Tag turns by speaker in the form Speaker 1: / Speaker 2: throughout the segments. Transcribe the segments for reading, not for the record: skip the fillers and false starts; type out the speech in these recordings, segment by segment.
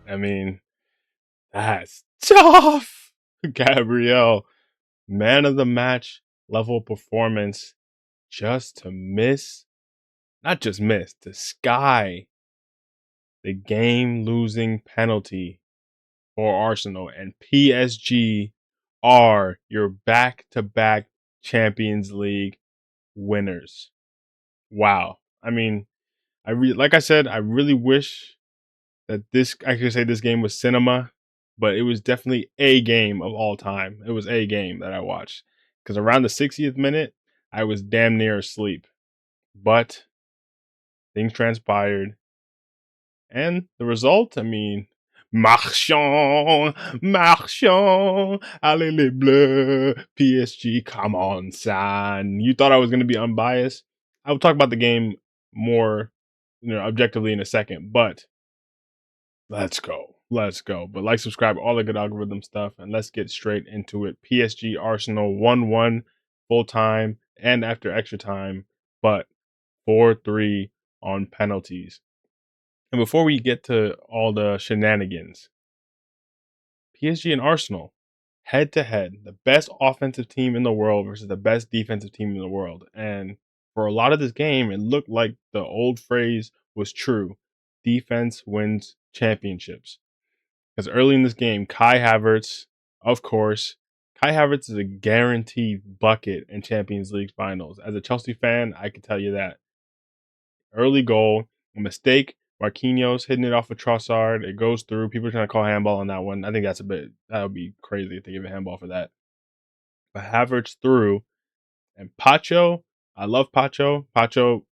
Speaker 1: I mean, that's tough. Gabriel, man of the match level performance, just to miss, not just miss, to sky the game losing penalty for Arsenal. And PSG are your back to back Champions League winners. Wow. I mean, like I said, I really wish that this I could say this game was cinema, but it was definitely a game of all time. It was a game that I watched because around the 60th minute, I was damn near asleep. But things transpired, and the result, I mean, marchons, marchons, allez les bleus, PSG, come on, son. You thought I was going to be unbiased? I will talk about the game more, objectively in a second, but let's go. Let's go. But like, subscribe, all the good algorithm stuff, and let's get straight into it. PSG Arsenal 1-1 full time and after extra time, but 4-3 on penalties. And before we get to all the shenanigans, PSG and Arsenal head to head, the best offensive team in the world versus the best defensive team in the world. And for a lot of this game, it looked like the old phrase was true: defense wins championships. Because early in this game, Kai Havertz, of course, Kai Havertz is a guaranteed bucket in Champions League finals. As a Chelsea fan, I can tell you that. Early goal, a mistake, Marquinhos hitting it off of Trossard. It goes through. People are trying to call handball on that one. I think that would be crazy if they give a handball for that. But Havertz through, and Pacho, I love Pacho. Pacho,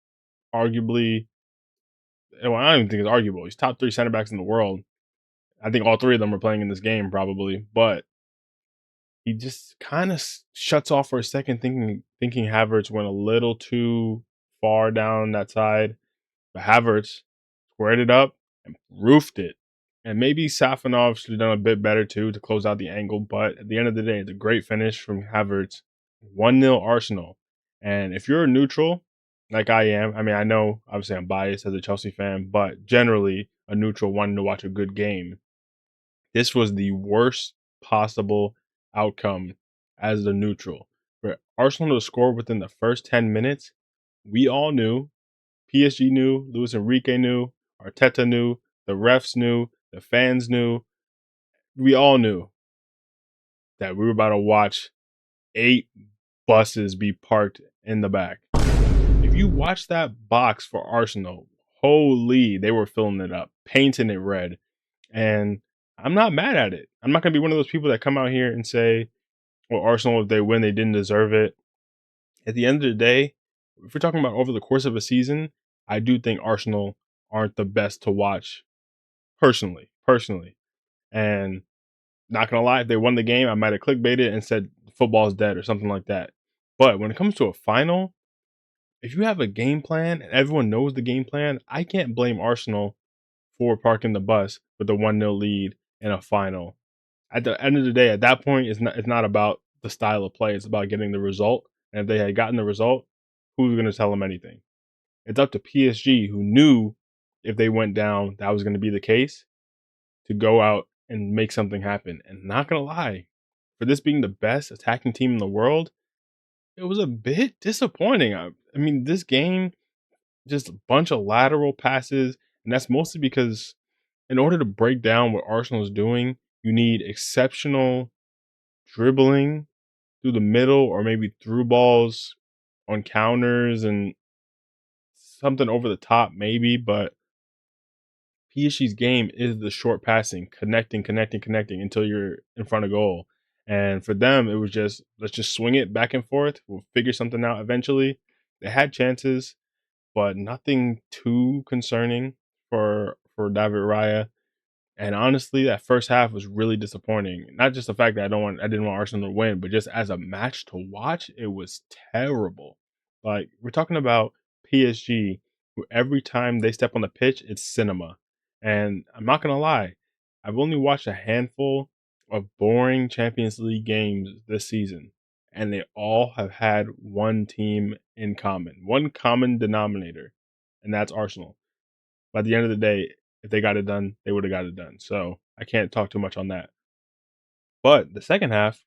Speaker 1: arguably, well, I don't even think it's arguable. He's top three center backs in the world. I think all three of them are playing in this game probably, but he just kind of shuts off for a second, thinking Havertz went a little too far down that side. But Havertz squared it up and roofed it. And maybe Safonov should have done a bit better too to close out the angle. But at the end of the day, it's a great finish from Havertz. 1-0 Arsenal. And if you're a neutral, like I am, I mean, I know obviously I'm biased as a Chelsea fan, but generally a neutral wanting to watch a good game, this was the worst possible outcome as the neutral. For Arsenal to score within the first 10 minutes, we all knew, PSG knew, Luis Enrique knew, Arteta knew, the refs knew, the fans knew, we all knew that we were about to watch 8 buses be parked in the back. If you watch that box for Arsenal, holy, they were filling it up, painting it red. And I'm not mad at it. I'm not going to be one of those people that come out here and say, well, Arsenal, if they win, they didn't deserve it. At the end of the day, if we're talking about over the course of a season, I do think Arsenal aren't the best to watch personally. And not going to lie, if they won the game, I might have clickbaited and said football's dead or something like that. But when it comes to a final, if you have a game plan and everyone knows the game plan, I can't blame Arsenal for parking the bus with a 1-0 lead in a final. At the end of the day, at that point, it's not about the style of play. It's about getting the result. And if they had gotten the result, who's going to tell them anything? It's up to PSG, who knew if they went down, that was going to be the case, to go out and make something happen. And not going to lie, for this being the best attacking team in the world, it was a bit disappointing. I mean, this game, just a bunch of lateral passes. And that's mostly because in order to break down what Arsenal is doing, you need exceptional dribbling through the middle or maybe through balls on counters and something over the top, maybe. But PSG's game is the short passing, connecting until you're in front of goal. And for them, it was just, let's just swing it back and forth. We'll figure something out eventually. They had chances, but nothing too concerning for David Raya. And honestly, that first half was really disappointing. Not just the fact that I didn't want Arsenal to win, but just as a match to watch, it was terrible. Like, we're talking about PSG, who every time they step on the pitch, it's cinema. And I'm not gonna lie, I've only watched a handful of boring Champions League games this season, and they all have had one team in common, one common denominator, and that's Arsenal. By the end of the day, if they got it done, they would have got it done. So I can't talk too much on that. But the second half,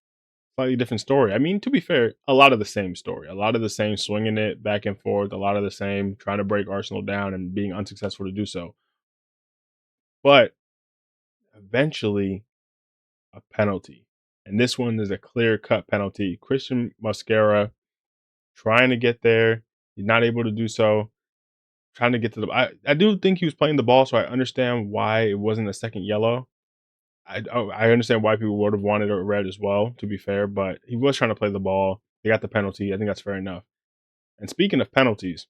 Speaker 1: slightly different story. I mean, to be fair, a lot of the same story. A lot of the same swinging it back and forth. A lot of the same trying to break Arsenal down and being unsuccessful to do so. But eventually, a penalty. And this one is a clear-cut penalty. Christian Mascara trying to get there. He's not able to do so. Trying to get to the I do think he was playing the ball, so I understand why it wasn't a second yellow. I understand why people would have wanted a red as well, to be fair, but he was trying to play the ball. They got the penalty. I think that's fair enough. And speaking of penalties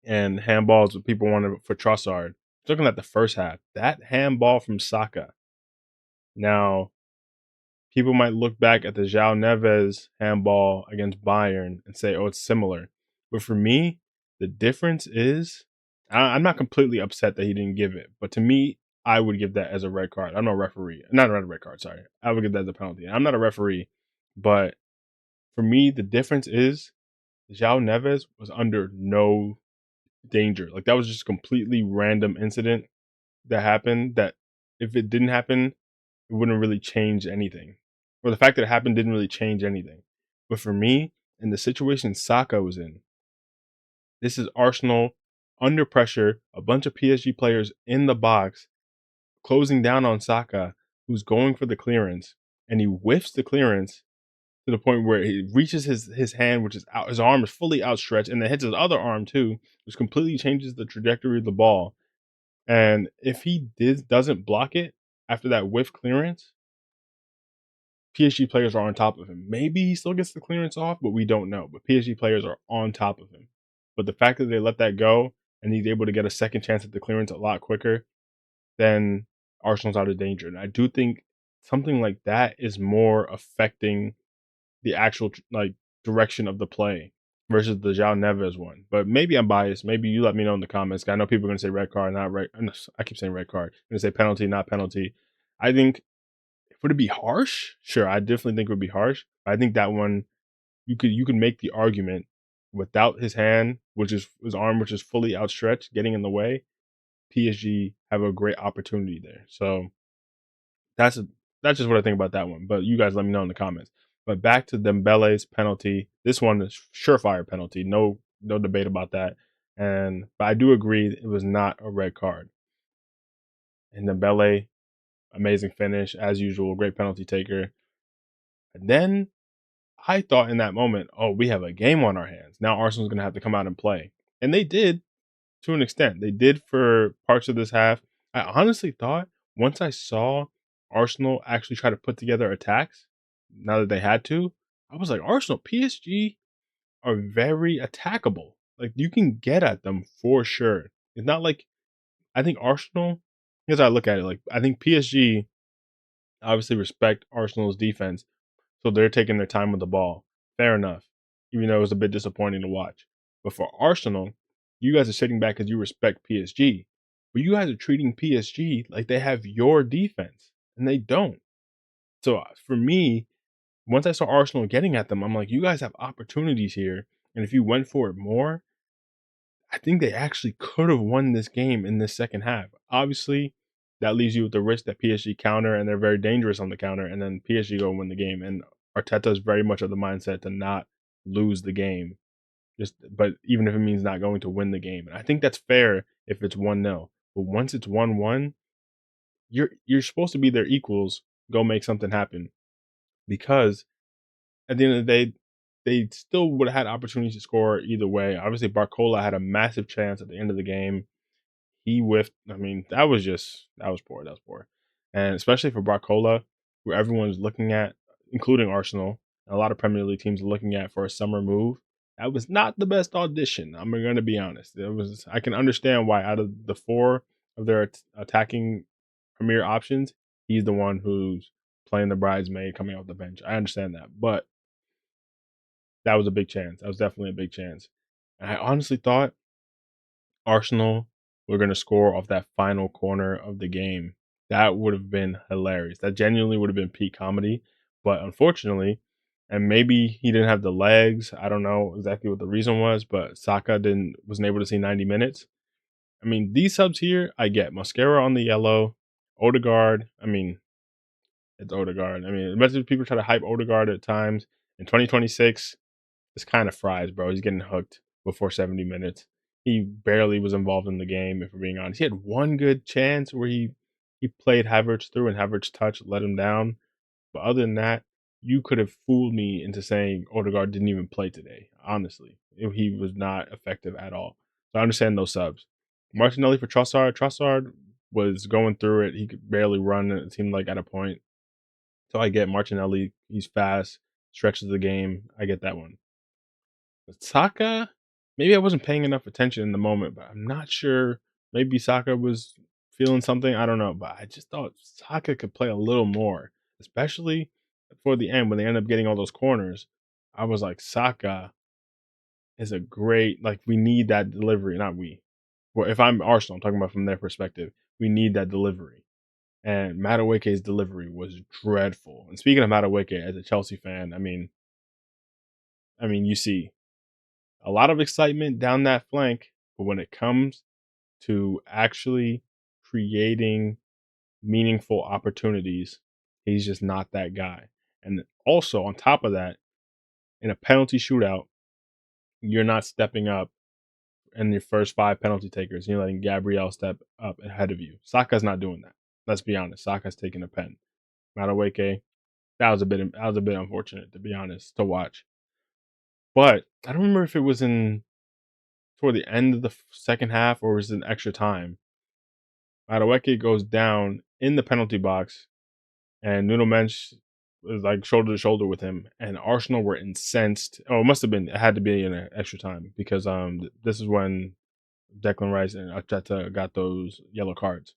Speaker 1: and handballs that people wanted for Trossard, looking at the first half, that handball from Saka. Now, people might look back at the Joao Neves handball against Bayern and say, oh, it's similar. But for me, the difference is I'm not completely upset that he didn't give it. But to me, I would give that as a red card. I'm not a referee. Not a red card, sorry. I would give that as a penalty. I'm not a referee. But for me, the difference is Joao Neves was under no danger. Like that was just a completely random incident that happened that if it didn't happen, it wouldn't really change anything. Or the fact that it happened didn't really change anything. But for me, in the situation Saka was in, this is Arsenal under pressure, a bunch of PSG players in the box, closing down on Saka, who's going for the clearance, and he whiffs the clearance to the point where he reaches his hand, which is out, his arm is fully outstretched, and then hits his other arm too, which completely changes the trajectory of the ball. And if he doesn't block it after that whiff clearance, PSG players are on top of him. Maybe he still gets the clearance off, but we don't know. But PSG players are on top of him. But the fact that they let that go and he's able to get a second chance at the clearance a lot quicker, then Arsenal's out of danger. And I do think something like that is more affecting the actual direction of the play versus the Joao Neves one. But maybe I'm biased. Maybe you let me know in the comments. I know people are going to say red card, not red. I keep saying red card. I'm going to say penalty, not penalty. I think would it be harsh? Sure, I definitely think it would be harsh. I think that one you could make the argument without his hand, which is his arm, which is fully outstretched, getting in the way. PSG have a great opportunity there. So that's that's just what I think about that one. But you guys let me know in the comments. But back to Dembele's penalty. This one is surefire penalty. No debate about that. But I do agree it was not a red card. And Dembele, amazing finish as usual, great penalty taker. And then I thought in that moment, oh, we have a game on our hands. Now Arsenal's going to have to come out and play. And they did to an extent. They did for parts of this half. I honestly thought once I saw Arsenal actually try to put together attacks, now that they had to, I was like, Arsenal, PSG are very attackable. Like you can get at them for sure. It's not like I think Arsenal, as I look at it, like I think PSG obviously respect Arsenal's defense, so they're taking their time with the ball. Fair enough. Even though it was a bit disappointing to watch. But for Arsenal, you guys are sitting back because you respect PSG. But you guys are treating PSG like they have your defense. And they don't. So for me, once I saw Arsenal getting at them, I'm like, you guys have opportunities here. And if you went for it more, I think they actually could have won this game in this second half. Obviously, that leaves you with the risk that PSG counter, and they're very dangerous on the counter, and then PSG go and win the game. And Arteta is very much of the mindset to not lose the game, but even if it means not going to win the game. And I think that's fair if it's 1-0. But once it's 1-1, you're supposed to be their equals. Go make something happen, because at the end of the day, they still would have had opportunities to score either way. Obviously, Barcola had a massive chance at the end of the game. He whiffed. I mean, that was poor. That was poor. And especially for Barcola, where everyone's looking at, including Arsenal, and a lot of Premier League teams are looking at for a summer move. That was not the best audition. I'm going to be honest. I can understand why out of the four of their attacking premier options, he's the one who's playing the bridesmaid coming off the bench. I understand that. But that was a big chance. That was definitely a big chance. And I honestly thought Arsenal were going to score off that final corner of the game. That would have been hilarious. That genuinely would have been peak comedy. But unfortunately, and maybe he didn't have the legs. I don't know exactly what the reason was, but Saka wasn't able to see 90 minutes. I mean, these subs here, I get Mascara on the yellow, Odegaard. I mean, it's Odegaard. I mean, as much as people try to hype Odegaard at times, in 2026, it's kind of fries, bro. He's getting hooked before 70 minutes. He barely was involved in the game, if we're being honest. He had one good chance where he played Havertz through and Havertz touch let him down. But other than that, you could have fooled me into saying Odegaard didn't even play today. Honestly, he was not effective at all. So I understand those subs. Martinelli for Trossard. Trossard was going through it. He could barely run. It seemed like at a point. So I get Martinelli. He's fast, stretches the game. I get that one. But Saka, maybe I wasn't paying enough attention in the moment, but I'm not sure. Maybe Saka was feeling something. I don't know. But I just thought Saka could play a little more, especially for the end when they end up getting all those corners. I was like, Saka is a great, like, we need that delivery. Not we. Well, if I'm Arsenal, I'm talking about from their perspective. We need that delivery. And Madueke's delivery was dreadful. And speaking of Madueke, as a Chelsea fan, I mean, you see a lot of excitement down that flank, but when it comes to actually creating meaningful opportunities, he's just not that guy. And also, on top of that, in a penalty shootout, you're not stepping up in your first five penalty takers. You're letting Gabriel step up ahead of you. Saka's not doing that. Let's be honest. Saka's taking a pen. Madueke, that was a bit unfortunate, to be honest, to watch. But I don't remember if it was in toward the end of the second half or was it in extra time. Madueke goes down in the penalty box, and Nuno Mendes was like shoulder to shoulder with him, and Arsenal were incensed. Oh, it had to be in an extra time because this is when Declan Rice and Arteta got those yellow cards.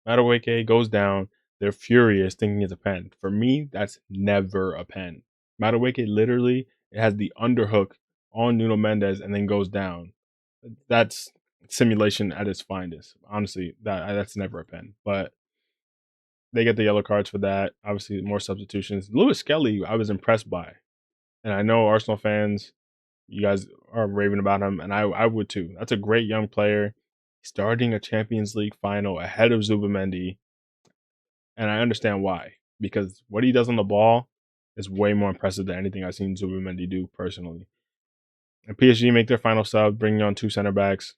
Speaker 1: Madueke goes down. They're furious, thinking it's a pen. For me, that's never a pen. Madueke literally it has the underhook on Nuno Mendes and then goes down. That's simulation at its finest. Honestly, that's never a pen. But they get the yellow cards for that. Obviously, more substitutions. Lewis Skelly, I was impressed by, and I know Arsenal fans, you guys are raving about him, and I would too. That's a great young player, starting a Champions League final ahead of Zubimendi, and I understand why because what he does on the ball is way more impressive than anything I've seen Zubimendi do personally. And PSG make their final sub, bringing on two center backs.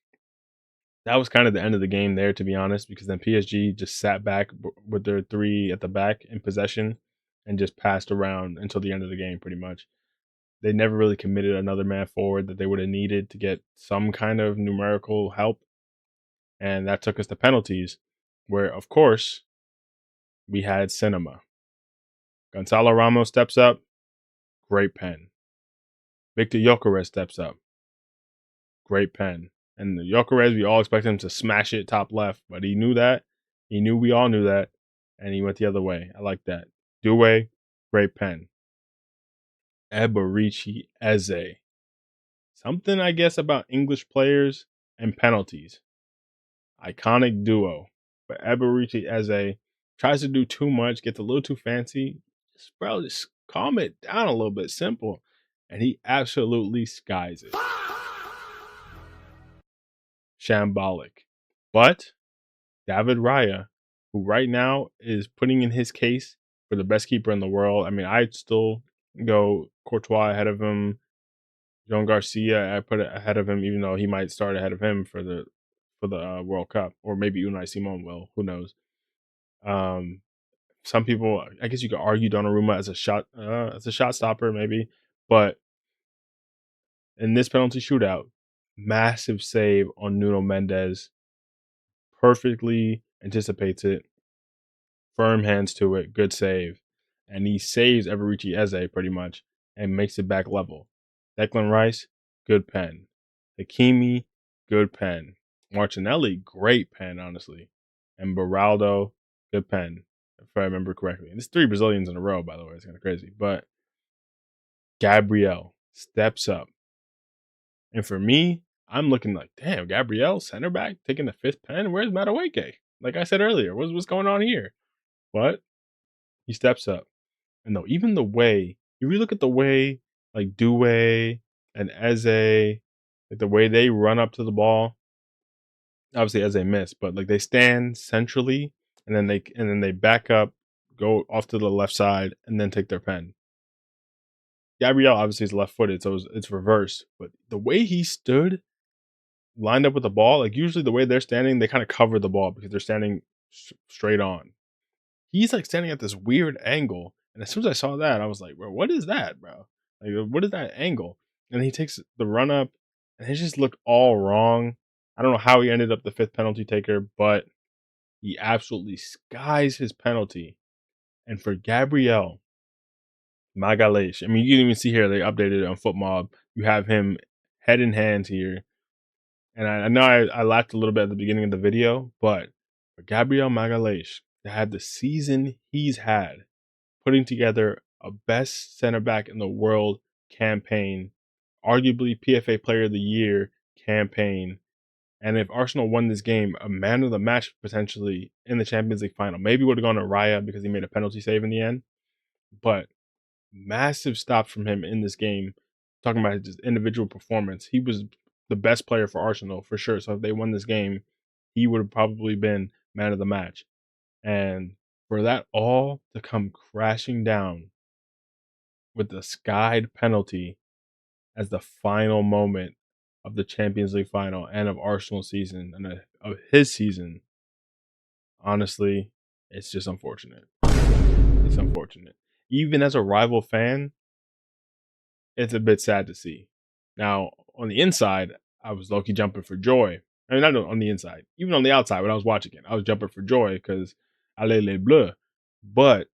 Speaker 1: That was kind of the end of the game there, to be honest, because then PSG just sat back with their three at the back in possession and just passed around until the end of the game, pretty much. They never really committed another man forward that they would have needed to get some kind of numerical help. And that took us to penalties, where, of course, we had cinema. Gonzalo Ramos steps up, great pen. Victor Gyökeres steps up, great pen. And the Gyökeres, we all expect him to smash it top left, but he knew that. He knew we all knew that, and he went the other way. I like that. Doue, great pen. Eberici Eze. Something, I guess, about English players and penalties. Iconic duo. But Eberici Eze tries to do too much, gets a little too fancy. Just calm it down a little bit. Simple. And he absolutely skies it. Shambolic. But David Raya, who right now is putting in his case for the best keeper in the world. I mean, I'd still go Courtois ahead of him. John Garcia, I put it ahead of him, even though he might start ahead of him for the World Cup, or maybe Unai Simon will. Who knows? Um, some people, I guess, you could argue Donnarumma as a shot stopper, maybe, but in this penalty shootout, massive save on Nuno Mendes, perfectly anticipates it, firm hands to it, good save, and he saves Eberici Eze pretty much and makes it back level. Declan Rice, good pen. Hakimi, good pen. Martinelli, great pen, honestly. And Beraldo, good pen, if I remember correctly. And it's three Brazilians in a row, by the way. It's kind of crazy. But Gabriel steps up. And for me, I'm looking like, damn, Gabriel, center back, taking the fifth pen. Where's Madueke? Like I said earlier, what's going on here? But he steps up. And no, even the way, if you look at the way like Doue and Eze, like the way they run up to the ball, obviously as they miss, but like they stand centrally and then they back up, go off to the left side, and then take their pen. Gabriel obviously is left footed, so it's reversed. But the way he stood, lined up with the ball, like usually the way they're standing, they kind of cover the ball because they're standing straight on. He's like standing at this weird angle, and as soon as I saw that, I was like, "Bro, what is that, bro? Like, what is that angle?" And he takes the run up, and it just looked all wrong. I don't know how he ended up the fifth penalty taker, but he absolutely skies his penalty. And for Gabriel Magalhaes, I mean, you can even see here they updated it on FootMob. You have him head in hands here, and I know I laughed a little bit at the beginning of the video, but for Gabriel Magalhaes to have the season he's had, putting together a best center back in the world campaign, arguably PFA Player of the Year campaign, and if Arsenal won this game, a man of the match potentially in the Champions League final. Maybe would have gone to Raya because he made a penalty save in the end, but massive stops from him in this game. Talking about his individual performance, he was the best player for Arsenal for sure. So if they won this game, he would have probably been man of the match. And for that all to come crashing down with the skied penalty as the final moment of the Champions League final and of Arsenal's season and of his season, honestly, it's just unfortunate. It's unfortunate. Even as a rival fan, it's a bit sad to see. Now, on the inside, I was low-key jumping for joy. I mean, not on the inside. Even on the outside, when I was watching it, I was jumping for joy because allez les bleus. But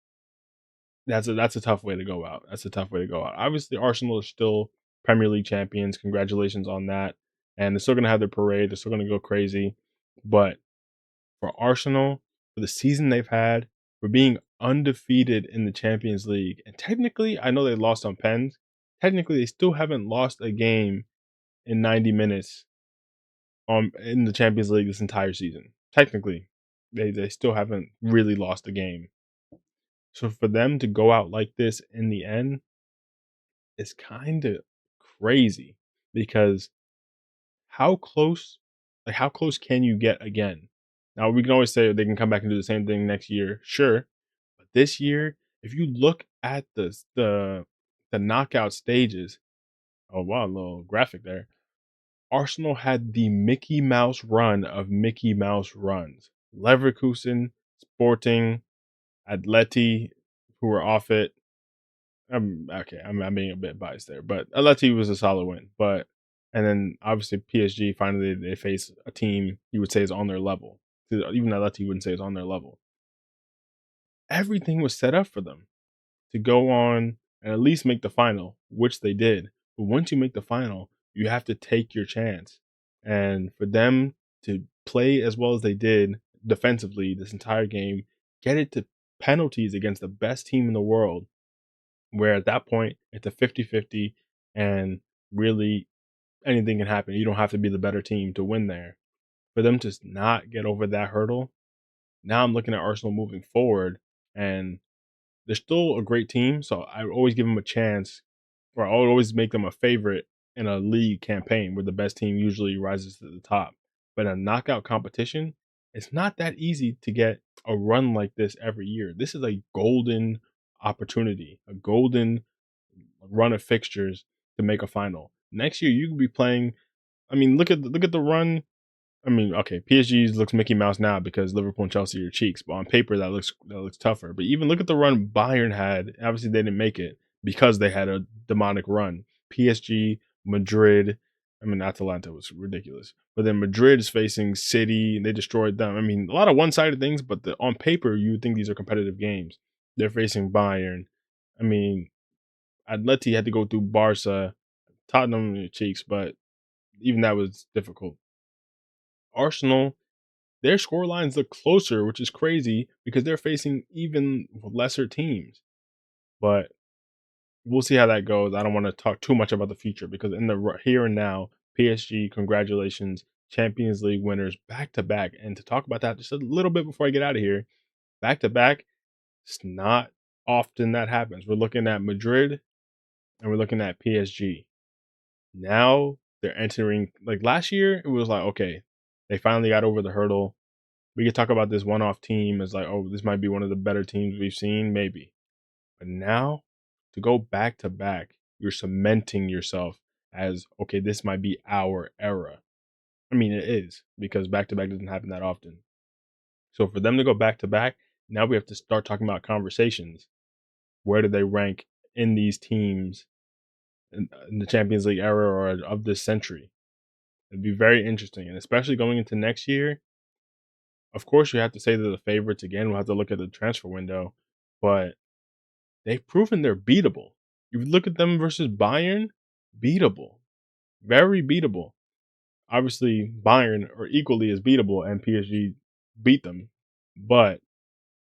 Speaker 1: that's a tough way to go out. That's a tough way to go out. Obviously, Arsenal is still Premier League champions. Congratulations on that. And they're still going to have their parade. They're still going to go crazy. But for Arsenal, for the season they've had, for being undefeated in the Champions League, and technically, I know they lost on pens. Technically, they still haven't lost a game in 90 minutes in the Champions League this entire season. Technically, they still haven't really lost a game. So for them to go out like this in the end is kind of crazy because how close can you get again? Now we can always say they can come back and do the same thing next year, sure. But this year, if you look at the knockout stages, oh wow, a little graphic there. Arsenal had the Mickey Mouse run of Mickey Mouse runs. Leverkusen, Sporting, Atleti, who were off it. Okay, I'm being a bit biased there, but Atleti was a solid win. But and then obviously PSG finally they face a team you would say is on their level. Even Atleti wouldn't say is on their level. Everything was set up for them to go on and at least make the final, which they did. But once you make the final, you have to take your chance. And for them to play as well as they did defensively this entire game, get it to penalties against the best team in the world, where at that point it's a 50-50 and really anything can happen. You don't have to be the better team to win there. For them to not get over that hurdle, now I'm looking at Arsenal moving forward and they're still a great team, so I always give them a chance, or I would always make them a favorite in a league campaign where the best team usually rises to the top. But in a knockout competition, it's not that easy to get a run like this every year. This is a golden opportunity, a golden run of fixtures to make a final. Next year, you could be playing. I mean, look at the run. I mean, okay, PSG looks Mickey Mouse now because Liverpool and Chelsea are cheeks, but on paper that looks tougher. But even look at the run Bayern had. Obviously, they didn't make it because they had a demonic run. PSG, Madrid. I mean, Atalanta was ridiculous. But then Madrid is facing City, and they destroyed them. I mean, a lot of one-sided things, but on paper, you would think these are competitive games. They're facing Bayern. I mean, Atleti had to go through Barca, Tottenham in the cheeks, but even that was difficult. Arsenal, their score lines look closer, which is crazy because they're facing even lesser teams. But we'll see how that goes. I don't want to talk too much about the future because in the here and now, PSG, congratulations, Champions League winners back to back. And to talk about that just a little bit before I get out of here, back to back, it's not often that happens. We're looking at Madrid and we're looking at PSG. Now they're entering, like last year, it was like, okay, They finally got over the hurdle. We could talk about this one-off team as like, oh, this might be one of the better teams we've seen, maybe. But now to go back to back, you're cementing yourself as okay, this might be our era. I mean, it is because back to back doesn't happen that often. So for them to go back to back, now we have to start talking about conversations. Where do they rank in these teams in the Champions League era or of this century? It'd be very interesting, and especially going into next year. Of course, you have to say they're the favorites again. We'll have to look at the transfer window, but they've proven they're beatable. If you look at them versus Bayern, beatable, very beatable. Obviously, Bayern are equally as beatable, and PSG beat them. But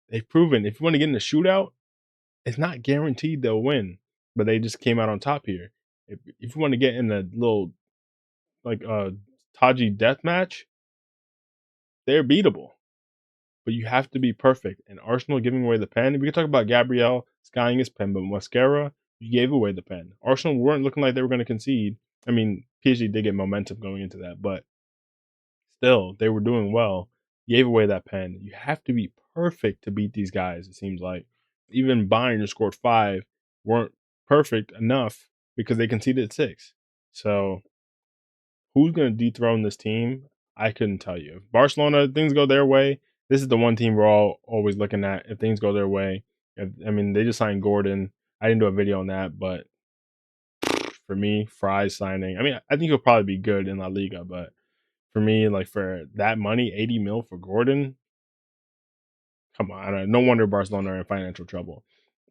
Speaker 1: they've proven if you want to get in a shootout, it's not guaranteed they'll win. But they just came out on top here. If you want to get in a little like Taji death match, they're beatable. But you have to be perfect. And Arsenal giving away the pen. We can talk about Gabriel skying his pen, but Mascara, you gave away the pen. Arsenal weren't looking like they were going to concede. I mean, PSG did get momentum going into that, but still, they were doing well. You gave away that pen. You have to be perfect to beat these guys, it seems like. Even Bayern, who scored 5, weren't perfect enough because they conceded 6. So, who's going to dethrone this team? I couldn't tell you. If Barcelona, things go their way, this is the one team we're all always looking at. If things go their way, they just signed Gordon. I didn't do a video on that, but for me, Fry's signing. I mean, I think he'll probably be good in La Liga, but for me, like for that money, 80 mil for Gordon, come on. No wonder Barcelona are in financial trouble.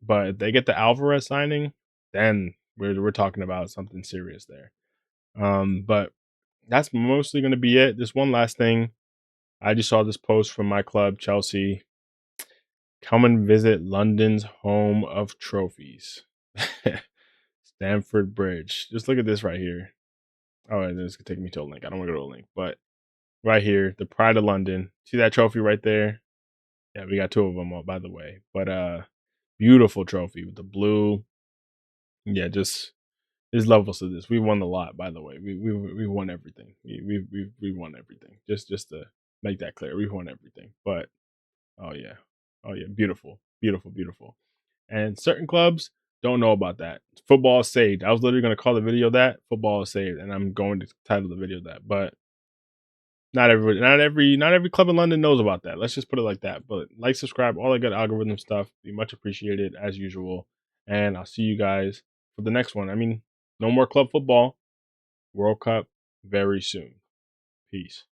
Speaker 1: But if they get the Alvarez signing, then we're talking about something serious there. But that's mostly going to be it. Just one last thing. I just saw this post from my club, Chelsea. Come and visit London's home of trophies. Stamford Bridge. Just look at this right here. Oh, this could take me to a link. I don't want to go to a link, but right here, the Pride of London. See that trophy right there? Yeah, we got 2 of them, by the way. But beautiful trophy with the blue. Yeah, just there's levels to this. We won a lot, by the way. We won everything. We won everything. Just to make that clear, we won everything. But oh yeah, beautiful, beautiful, beautiful. And certain clubs don't know about that. Football is saved. I was literally going to call the video that football is saved, and I'm going to title the video that. But not every club in London knows about that. Let's just put it like that. But like, subscribe, all that good algorithm stuff. Be much appreciated as usual. And I'll see you guys for the next one. I mean, no more club football. World Cup very soon. Peace.